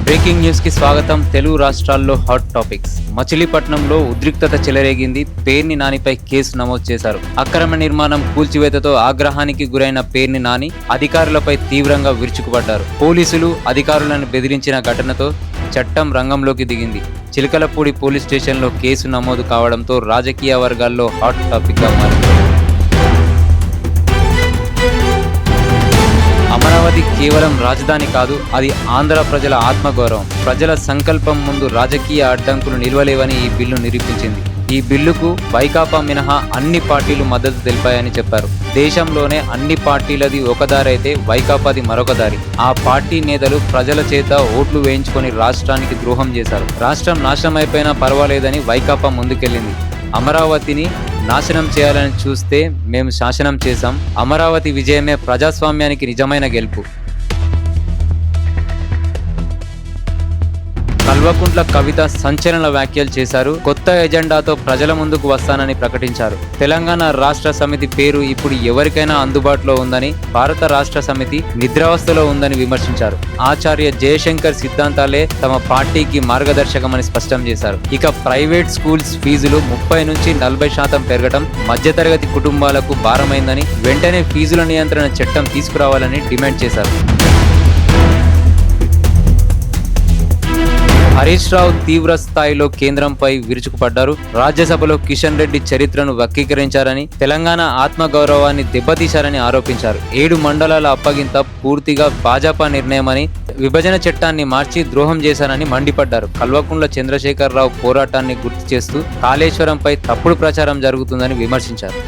Breaking news కి స్వాగతం. తెలుగు రాష్ట్రాల్లో హాట్ టాపిక్స్. మచిలీపట్నంలో ఉద్రిక్తత చెలరేగింది. పేర్ని నానిపై కేసు నమోదు చేశారు. అక్రమ నిర్మాణం కూల్చివేతతో ఆగ్రహానికి గురైన పేర్ని నాని అధికారులపై తీవ్రంగా విరుచుకుపడ్డారు. పోలీసులు అధికారులను బెదిరించిన ఘటనతో చట్టం రంగంలోకి దిగింది. చిలకలపూడి పోలీస్ స్టేషన్లో కేసు నమోదు కావడంతో రాజకీయ వర్గాల్లో హాట్ టాపిక్ గా మారింది. అమరావతి కేవలం రాజధాని కాదు, అది ఆంధ్ర ప్రజల ఆత్మగౌరవం. ప్రజల సంకల్పం ముందు రాజకీయ అడ్డంకులు నిలవలేవని ఈ బిల్లు నిరూపించింది. ఈ బిల్లుకు వైకాపా మినహా అన్ని పార్టీలు మద్దతు తెలిపాయని చెప్పారు. దేశంలోనే అన్ని పార్టీలది ఒక దారి అయితే వైకాపాది మరొక దారి. ఆ పార్టీ నేతలు ప్రజల చేత ఓట్లు వేయించుకొని రాష్ట్రానికి ద్రోహం చేశారు. రాష్ట్రం నాశనం అయిపోయినా పర్వాలేదని వైకాపా ముందుకెళ్లింది. అమరావతిని నాశనం చేయాలని చూస్తే మేము శాసనం చేశాం. అమరావతి విజయమే ప్రజాస్వామ్యానికి నిజమైన గెలుపు. కల్వకుంట్ల కవిత సంచలన వ్యాఖ్యలు చేశారు. కొత్త ఎజెండాతో ప్రజల ముందుకు వస్తానని ప్రకటించారు. తెలంగాణ రాష్ట్ర సమితి పేరు ఇప్పుడు ఎవరికైనా అందుబాటులో ఉందని, భారత రాష్ట్ర సమితి నిద్రావస్థలో ఉందని విమర్శించారు. ఆచార్య జయశంకర్ సిద్ధాంతాలే తమ పార్టీకి మార్గదర్శకమని స్పష్టం చేశారు. ఇక ప్రైవేట్ స్కూల్స్ ఫీజులు 30 నుంచి 40% పెరగడం మధ్యతరగతి కుటుంబాలకు భారమైందని, వెంటనే ఫీజుల నియంత్రణ చట్టం తీసుకురావాలని డిమాండ్ చేశారు. హరీష్ రావు తీవ్ర స్థాయిలో కేంద్రంపై విరుచుకుపడ్డారు. రాజ్యసభలో కిషన్ రెడ్డి చరిత్రను వక్రీకరించారని, తెలంగాణ ఆత్మగౌరవాన్ని దెబ్బతీశారని ఆరోపించారు. 7 మండలాల అప్పగింత పూర్తిగా భాజపా నిర్ణయమని, విభజన చట్టాన్ని మార్చి ద్రోహం చేశారని మండిపడ్డారు. కల్వకుంట్ల చంద్రశేఖరరావు పోరాటాన్ని గుర్తు చేస్తూ కాళేశ్వరంపై తప్పుడు ప్రచారం జరుగుతుందని విమర్శించారు.